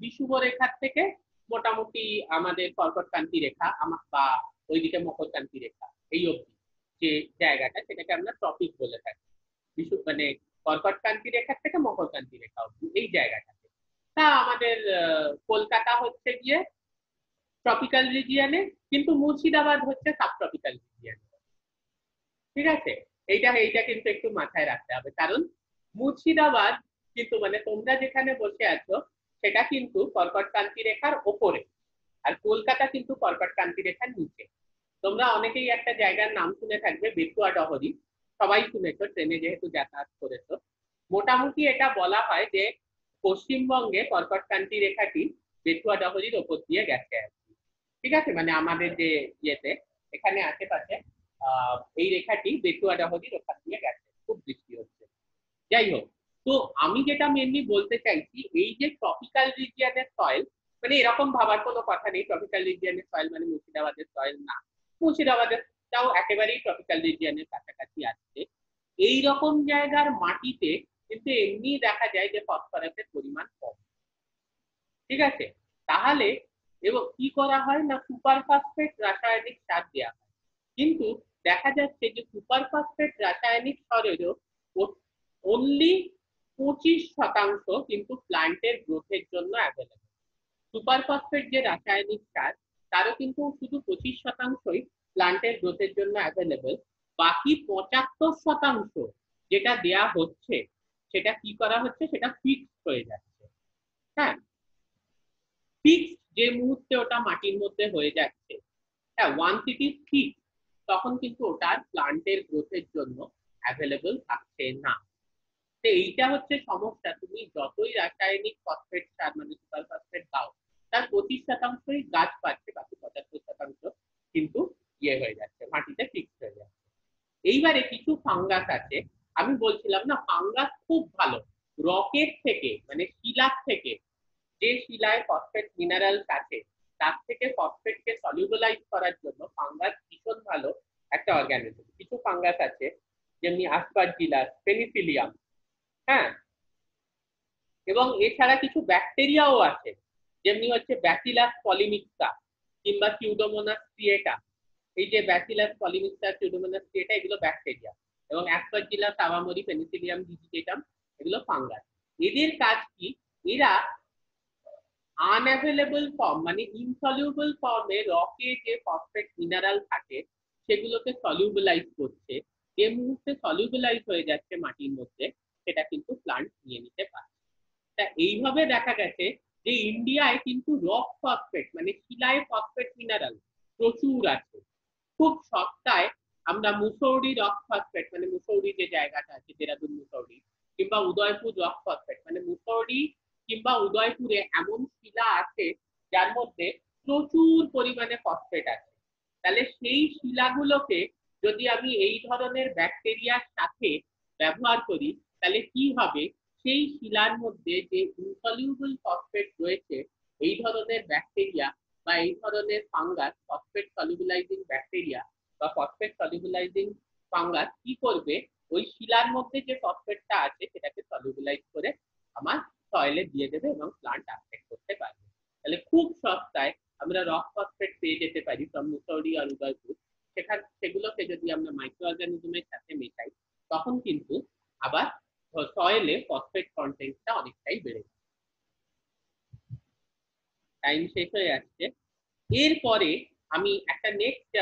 বিষুব রেখার থেকে মোটামুটি আমাদের কর্কটক্রান্তি রেখা বা ওইদিকে মকরক্রান্তি রেখা এই অবধি যে জায়গাটা, সেটাকে আমরা ট্রপিক বলে থাকি। বিষুব মানে কর্কটক্রান্তি রেখার থেকে মকরক্রান্তি রেখা অবধি এই জায়গাটাতে। তা আমাদের কলকাতা হচ্ছে গিয়ে ট্রপিক্যাল রিজিয়নে, কিন্তু মুর্শিদাবাদ হচ্ছে সাবট্রপিক্যাল রিজিয়নে। ঠিক আছে, এইটা কিন্তু একটু মাথায় রাখতে হবে, কারণ মুর্শিদাবাদ কিন্তু মানে তোমরা যেখানে বসে আছো সেটা কিন্তু কর্কটক্রান্তি রেখার ওপরে, আর কলকাতা কিন্তু কর্কটক্রান্তি রেখার নিচে। তোমরা অনেকেই একটা জায়গার নাম শুনে থাকবে, বেতুয়া ডহরি, সবাই শুনেছো, ট্রেনে যেহেতু যাতায়াত করেছো। মোটামুটি এটা বলা হয় যে পশ্চিমবঙ্গে কর্কটক্রান্তি রেখাটি বেতুয়া ডহরির ওপর দিয়ে গেছে আর কি। ঠিক আছে, মানে আমাদের যে ইয়েতে এখানে আশেপাশে এই রেখাটি বেতুয়া ডহরির ওখান দিয়ে গেছে, খুব বৃষ্টি হচ্ছে। যাই হোক, তো আমি যেটা মেনলি বলতে চাইছি, এই যে ট্রপিক্যাল রিজিয়নের সয়েল, মানে এরকম ভাবার কোনো কথা নেই ট্রপিক্যাল রিজিয়নের সয়েল মানে মুর্শিদাবাদের সয়েল না, মুর্শিদাবাদেরটাও একেবারেই ট্রপিক্যাল রিজিয়নের কাছাকাছি আসছে। এই রকম জায়গার মাটিতে কিন্তু এমনি দেখা যায় যে ফসফরাসের পরিমাণ কম। ঠিক আছে, তাহলে এবং কি করা হয় না সুপার ফসফেট রাসায়নিক সার দেওয়া হয়, কিন্তু দেখা যাচ্ছে যে সুপার ফসফেট রাসায়নিক সারেরও অনলি 25% কিন্তু প্লান্টের গ্রোথের জন্য অ্যাভেলেবল। সুপার ফসফেট যে রাসায়নিক সার তারও কিন্তু শুধু 25%ই প্লান্টের গ্রোথের জন্য অ্যাভেলেবল। বাকি 75% যেটা দেয়া হচ্ছে সেটা কি করা হচ্ছে, সেটা ফিক্সড হয়ে যাচ্ছে। হ্যাঁ, ফিক্সড যে মুহূর্তে ওটা মাটির মধ্যে হয়ে যাচ্ছে, হ্যাঁ, ওয়ান্স ইট ইজ ফিক্সড, তখন কিন্তু ওটার প্লান্টের গ্রোথের জন্য অ্যাভেলেবল থাকছে না। তো এইটা হচ্ছে সমস্যা, তুমি যতই রাসায়নিক ফসফেট সার মানে সুপার ফসফেট দাও তার 25%ই গাছ পাচ্ছে, বাকি 75% কিন্তু ইয়ে হয়ে যাচ্ছে, মাটিতে ফিক্সড হয়ে যাচ্ছে। এইবারে কিছু ফাঙ্গাস আছে, আমি বলছিলাম না ফাঙ্গাস খুব ভালো রকের থেকে মানে শিলার থেকে, যে শিলায় ফসফেট মিনারেলস আছে তার থেকে ফসফেটকে সলিউবলাইজ করার জন্য ফাঙ্গাস ভীষণ ভালো একটা অর্গানিজম। কিছু ফাঙ্গাস আছে যেমনি আসপারজিলাস, পেনিসিলিয়াম, হ্যাঁ, এবং এছাড়া কিছু ব্যাকটেরিয়াও আছে যেমনি হচ্ছে ব্যাসিলাস পলিমিক্সা কিংবা সিউডোমোনাস স্ট্রিয়েটা। এই যে ব্যাসিলাস পলিমিক্সা, সিউডোমোনাস স্ট্রিয়েটা এগুলো ব্যাকটেরিয়া, এবং অ্যাসপারজিলাস, আভামোরি, পেনিসিলিয়াম ডিজিটেটাম এগুলো ফাঙ্গাস। এদের কাজ কি, এরা আনঅ্যাভেলেবল ফর্ম মানে ইনসলিউবল ফর্মে রকে যে ফসফেট মিনারেল থাকে সেগুলোকে সলিউবলাইজ করছে। যে মুহূর্তে সলিউবলাইজ হয়ে যাচ্ছে মাটির মধ্যে সেটা কিন্তু প্লান্ট নিয়ে নিতে পারে। তা এইভাবে দেখা গেছে যে ইন্ডিয়ায় কিন্তু রক ফসফেট মানে শিলায় ফসফেট মিনারেল প্রচুর আছে। খুব সস্তায় আমরা মুসৌরি রক ফসফেট মানে মুসৌরি যে জায়গাটা আছে দেরাদুন মুসৌরি, কিংবা উদয়পুর রক ফসফেট মানে মুসৌরি কিংবা উদয়পুরে এমন শিলা আছে যার মধ্যে প্রচুর পরিমাণে ফসফেট আছে। তাহলে সেই শিলাগুলোকে যদি আমি এই ধরনের ব্যাকটেরিয়ার সাথে ব্যবহার করি তাহলে কি হবে, সেই শিলার মধ্যে যে ইনসলিউবল ফসফেট রয়েছে এই ধরনের ব্যাকটেরিয়া বা এই ধরনের ফাঙ্গাস, ফসফেট সলিউবলাইজিং ব্যাকটেরিয়া বা ফসফেট সলিউবলাইজিং ফাঙ্গাস কি করবে, ওই শিলার মধ্যে যে ফসফেটটা আছে সেটাকে সলিউবলাইজ করে আমার সয়েলে দিয়ে দেবে এবং প্লান্ট আপটেক করতে পারবে। তাহলে খুব সস্তায় আমরা রক ফসফেট পেয়ে যেতে পারি ফ্রম মুসৌরি আর উদয়পুর। সেগুলোকে যদি আমরা মাইক্রো অর্গানিজমের সাথে মেশাই তখন কিন্তু আবার সয়েলে ফসফেট কন্টেন্টটা অনেকটাই বেড়ে যায়। টাইম শেষ হয়ে যাচ্ছে, এরপরে আমি একটা নেক্সট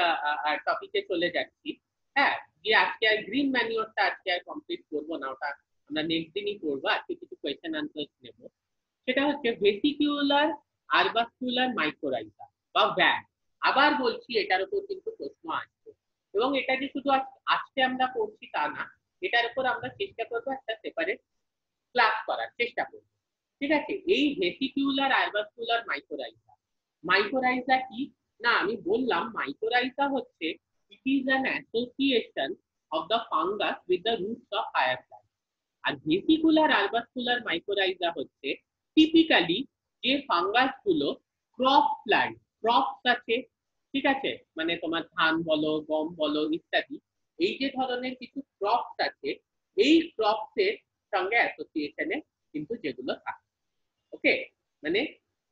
টপিকে চলে যাচ্ছি। হ্যাঁ, যে আজকে আর গ্রিন ম্যানিওরটা আজকে আর কমপ্লিট করবো না, ওটা আমরা নেক্সট দিনই করবো। আজকে কিছু কোয়েশ্চেন আনসার নেব। সেটা হচ্ছে ভেসিকিউলার আরবাস্কুলার মাইক্রোরাইজা বা ভ্যাম। আবার বলছি এটার উপর কিন্তু প্রশ্ন আসছে, এবং এটা যে শুধু আজকে আমরা করছি তা না, এটার উপর আমরা চেষ্টা করবো একটা সেপারেট ক্লাস করার চেষ্টা করবো। ঠিক আছে, এই ভেসিকিউলার আরবাস্কুলার মাইক্রোরাইজা, মাইক্রোরাইজা কি না আমি বললাম, মাইক্রোরাইজা হচ্ছে it is an association of the fungus with the roots of higher plant. আর ভেসিকুলার আরবাস্কুলার মাইক্রোরাইজা হচ্ছে টিপিক্যালি যে ফাঙ্গাস গুলো ক্রপ প্ল্যান্ট, ক্রপস আছে, ঠিক আছে, মানে তোমার ধান বলো, গম বলো ইত্যাদি, এই যে ধরনের কিছু ক্রপস আছে এই ক্রপস এর সঙ্গে অ্যাসোসিয়েশনে কিন্তু যেগুলো থাকে, ওকে, মানে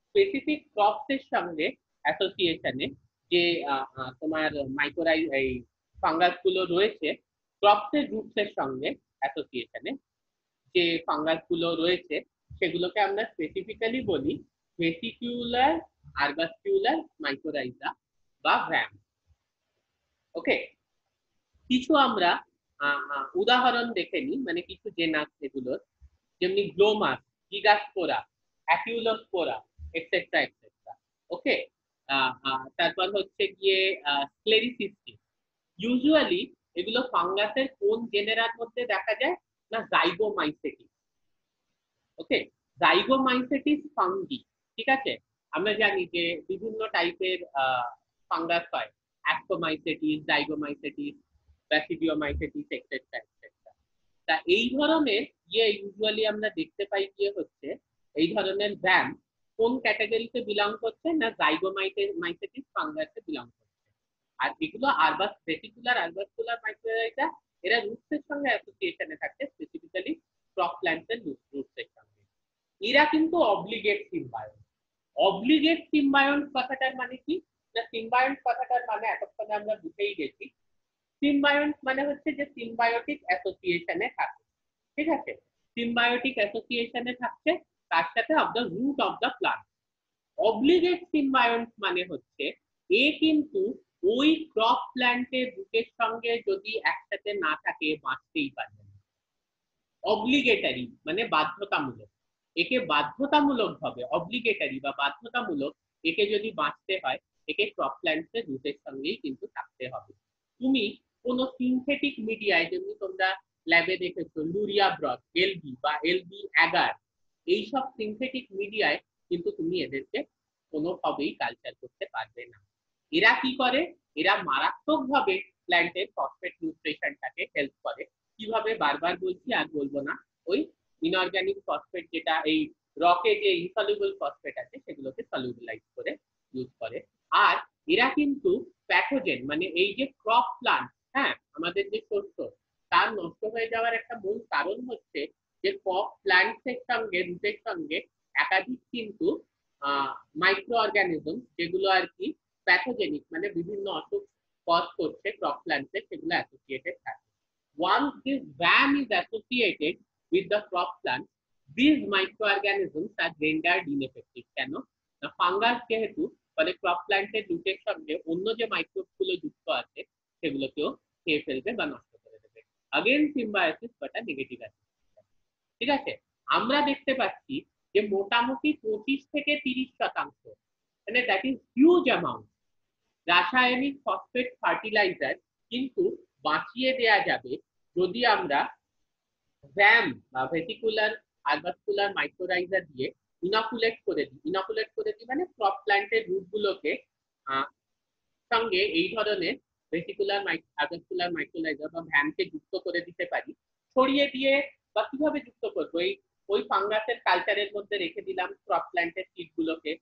স্পেসিফিক ক্রপস এর সঙ্গে অ্যাসোসিয়েশনে যে তোমার মাইক্রোরাইজ এই ফাঙ্গাস গুলো রয়েছে, ক্রপস এর রুটস এর সঙ্গে অ্যাসোসিয়েশনে যে ফাঙ্গাস গুলো রয়েছে সেগুলোকে আমরা স্পেসিফিক্যালি বলি ভেসিকিউলার আরবাস্কুলার মাইক্রোরাইজা বা ভ্যাম। ওকে, কিছু আমরা উদাহরণ দেখে নিই, মানে কিছু জেনাস এগুলোর, যেমনি গ্লোমাস, জিগাস্পোরা, অ্যাকিউলোস্পোরা এটসেট্রা এটসেট্রা। ওকে, তারপর হচ্ছে গিয়ে স্ক্লেরিসিস্টিস। ইউজুয়ালি এগুলো ফাঙ্গাসের কোন জেনারার মধ্যে দেখা যায় না জাইগোমাইসেটিস। ওকে, জাইগোমাইসেটিস ফাঙ্গি, ঠিক আছে, আমরা জানি যে বিভিন্ন টাইপের ফাঙ্গাস হয়, অ্যাস্কোমাইসেটিস, জাইগোমাইসেটিস, ব্যাসিডিওমাইসেটিস এটসেট্রা এটসেট্রা। তা এই ধরনের ইউজুয়ালি আমরা দেখতে পাই হচ্ছে এই ধরনের ভ্যাম কোন ক্যাটাগরিতে বিলং করছে না জাইগোমাইসেটিস ফাঙ্গাসে বিলং করছে। আর এগুলো ভেসিকুলার আরবাস্কুলার মাইক্রোরাইজা এরা রুটস এর সঙ্গে অ্যাসোসিয়েশনে থাকে, স্পেসিফিক্যালি ক্রপ প্ল্যান্টস এর রুটস এর সঙ্গে। এরা কিন্তু অব্লিগেট সিম্বায়ন্ট। অব্লিগেট সিম্বায়ন্ট কথাটার মানে কি? না, সিম্বায়ন্ট কথাটার মানে এতক্ষণে আমরা বুঝেই গেছি। সিম্বায়ন্ট মানে হচ্ছে যে সিম্বায়োটিক অ্যাসোসিয়েশনে থাকে, ঠিক আছে? সিম্বায়োটিক অ্যাসোসিয়েশনে থাকছে তার সাথে of the root of the plant. Obligate symbiont মানে হচ্ছে এ কিন্তু ওই ক্রপ প্ল্যান্টের রুটের সঙ্গে যদি একসাথে না থাকে বাঁচতেই পারবে না। অব্লিগেটারি মানে বাধ্যতামূলক, একে বাধ্যতামূলক ভাবে অব্লিগেটারি বা বাধ্যতামূলক একে যদি বাঁচতে হয় একে ক্রপ প্ল্যান্টের রুটের সঙ্গেই কিন্তু থাকতে হবে। তুমি কোনো সিনথেটিক মিডিয়ায়, যেমনি তোমরা ল্যাবে দেখেছো লুরিয়া ব্রথ, এলবি বা এলবি অ্যাগার, এইসব সিনথেটিক মিডিয়ায় কিন্তু তুমি এদেরকে কোনোভাবেই কালচার করতে পারবে না। এরা কি করে? এরা মারাত্মকভাবে প্ল্যান্টের ফসফেট নিউট্রিশনটাকে হেল্প করে। কিভাবে? বারবার বলছি, আর বলবো না। ওই ইনঅর্গানিক ফসফেট, যেটা এই রকে যে ইনসলিউবল ফসফেট আছে সেগুলোকে সলিউবলাইজ করে ইউজ করে। আর এরা কিন্তু প্যাথোজেন, মানে এই যে ক্রপ প্লান্ট, হ্যাঁ, আমাদের যে শস্য, তার নষ্ট হয়ে যাওয়ার একটা মূল কারণ হচ্ছে যে ক্রপ প্লান্টসের সঙ্গে, রুটের সঙ্গে একাধিক কিন্তু মাইক্রো অর্গানিজম, যেগুলো আর কি প্যাথোজেনিক, মানে বিভিন্ন অসুখ কজ করছে ক্রপ প্লান্টসে, সেগুলো অ্যাসোসিয়েটেড থাকে। Once this VAM is associated with the crop plant, these microorganisms are rendered ineffective. কেন? না, ফাঙ্গাস যেহেতু, ফলে ক্রপ প্ল্যান্টের রুটের সঙ্গে অন্য যে মাইক্রোব গুলো যুক্ত আছে সেগুলোকেও খেয়ে ফেলবে বা নষ্ট করে দেবে। Again symbiosis but a negative association. ঠিক আছে? আমরা দেখতে পাচ্ছি যে মোটামুটি 25 থেকে 30%, মানে দ্যাট ইজ হিউজ অ্যামাউন্ট, রাসায়নিক ফসফেট ফার্টিলাইজার কিন্তু বাঁচিয়ে দেয়া যাবে যদি আমরা ভ্যাম বা ভেটিকুলার আরবাসকুলার মাইক্রোরাইজার দিয়ে ইনকুলেট করে দিই। ইনকুলেট করে দিই মানে ক্রপ প্ল্যান্টের রুটগুলোকে সঙ্গে এই ধরনের ভেটিকুলার আরবাসকুলার মাইক্রোরাইজার বা ভ্যামকে যুক্ত করে দিতে পারি। ছড়িয়ে দিয়ে, বা কিভাবে যুক্ত করবো, ওই ফাঙ্গাসের কালচারের মধ্যে রেখে দিলাম ক্রপ প্ল্যান্টের সিডগুলোকে,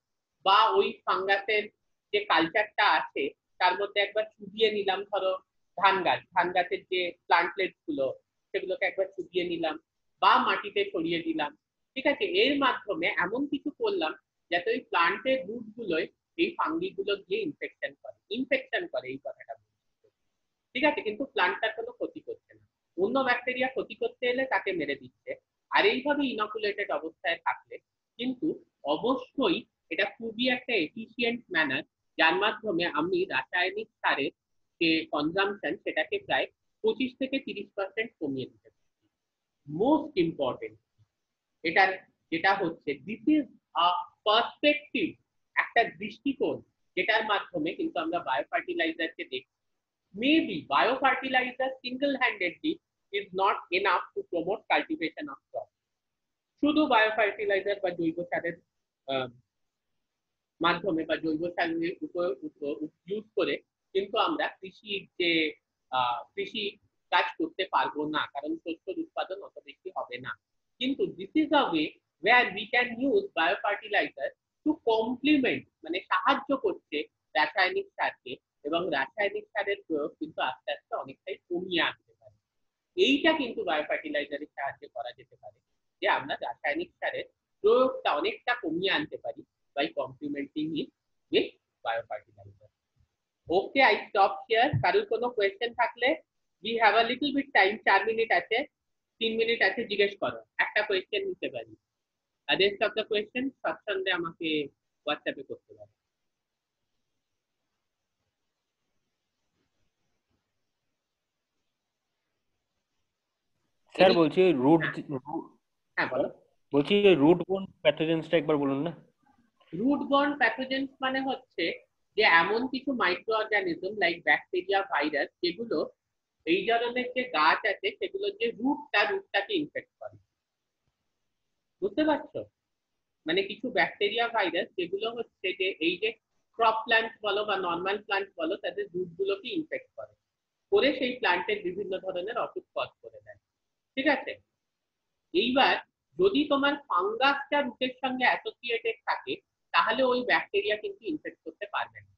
বা ওই ফাঙ্গাসের যে কালচারটা আছে তার মধ্যে একবার চুবিয়ে নিলাম, ধরো ধান গাছের যে প্লান্টলেটস গুলো সেগুলোকে একবার চুবিয়ে নিলাম, বা মাটিতে ছড়িয়ে দিলাম। ঠিক আছে? এর মাধ্যমে এমন কিছু করলাম যাতে ওই প্লান্টের রুট গুলোয় এই ফাঙ্গি গুলো গিয়ে ইনফেকশন করে, এই কথাটা বলছি। ঠিক আছে? কিন্তু প্লান্টটার কোনো ক্ষতি করছে না, অন্য ব্যাকটেরিয়া ক্ষতি করতে এলে তাকে মেরে দিচ্ছে। আর এইভাবে ইনকুলেটেড অবস্থায় থাকলে কিন্তু অবশ্যই এটা খুবই একটা এফিশিয়েন্ট ম্যানার, যার মাধ্যমে আমি রাসায়নিক সারের যে কনজাম্পশন সেটাকে প্রায় 25 থেকে 30% কমিয়ে দিতে পারি। মোস্ট ইম্পর্টেন্ট এটার যেটা হচ্ছে, দিস ইজ আ পার্সপেক্টিভ, একটা দৃষ্টিকোণ, যেটার মাধ্যমে কিন্তু আমরা বায়োফার্টিলাইজারকে দেখি। Maybe biofertiliser single-handedly is not enough to promote cultivation of crops. শুধু বায়োফার্টিলাইজার বা জৈব সারের মাধ্যমে বা জৈব সারের ইউজ করে কিন্তু আমরা কৃষি কাজ করতে পারবো না, কারণ শস্যের উৎপাদন অত বেশি হবে না। কিন্তু this is a way where we can use biofertilizer to complement, মানে সাহায্য করছে রাসায়নিক সারকে, এবং রাসায়নিক সারের প্রয়োগ কিন্তু আস্তে আস্তে অনেকটাই কমিয়ে আনতে পারে। এইটা কিন্তু বায়োফার্টিলাইজারের সাহায্যে করা যেতে পারে, যে আমরা রাসায়নিক সারের প্রয়োগটা অনেকটা কমিয়ে আনতে পারি by complementing it with biofertilizer. Okay, I stop here. কারোর কোনো কোয়েশ্চেন থাকলে, we have a little bit time, 4 minute আছে, 3 মিনিট আছে, জিজ্ঞেস করো, একটা কোয়েশ্চেন নিতে পারি। আর রেস্ট অফ দ্য কোয়েশ্চেন স্বচ্ছন্দে আমাকে হোয়াটসঅ্যাপে করতে পারো। স্যার বলছি হ্যাঁ বলো। বলছি রুট বোন প্যাথোজেন্সটা একবার বলুন না। রুট বর্ন প্যাথোজেন্স মানে হচ্ছে যে এমন কিছু micro organism like bacteria, virus, যেগুলো এই ধরনের যে গাছ আছে সেগুলোর যে রুটটাকে ইনফেক্ট করে। বুঝতে পারছো? মানে কিছু ব্যাকটেরিয়া, ভাইরাস যেগুলো হচ্ছে যে এই যে ক্রপ প্ল্যান্ট বলো বা নর্মাল প্ল্যান্ট বলো, তাদের রুটগুলোকে ইনফেক্ট করে সেই প্ল্যান্টের বিভিন্ন ধরনের অসুখ কজ করে দেয়। ঠিক আছে? এইবার যদি তোমার ফাঙ্গাসটা রুটের সঙ্গে অ্যাসোসিয়েটেড থাকে তাহলে ওই ব্যাকটেরিয়া কিন্তু ইনফেক্ট করতে পারবে না।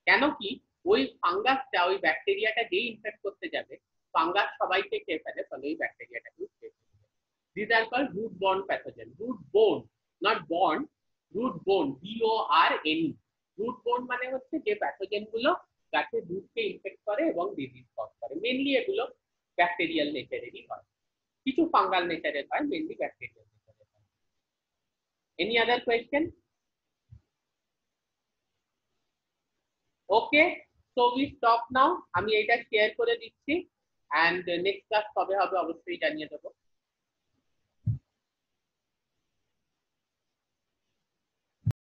কেন কি? ওই ফাঙ্গাসটা, ওই ব্যাকটেরিয়াটা যেই ইনফেক্ট করতে যাবে ফাঙ্গাস সবাইকে খেয়ে ফেলে, ফলে এই ব্যাকটেরিয়াটাকেও খেয়ে ফেলে। These are called root borne pathogen. Root borne, not born, root borne, B-O-R-N-E. Root borne মানে হচ্ছে যে প্যাথোজেন গুলো গাছের রুটকে ইনফেক্ট করে এবং ডিজিজ কজ করে। মেইনলি এগুলো ব্যাকটেরিয়াল নেচারেরই হয়, কিছু ফাঙ্গাল নেচারের হয়, মেইনলি ব্যাকটেরিয়াল নেচারের হয়। Any other question? Okay, so we stop নাও। আমি এটা শেয়ার করে দিচ্ছি, এন্ড নেক্সট ক্লাস কবে হবে অবশ্যই জানিয়ে দেবো।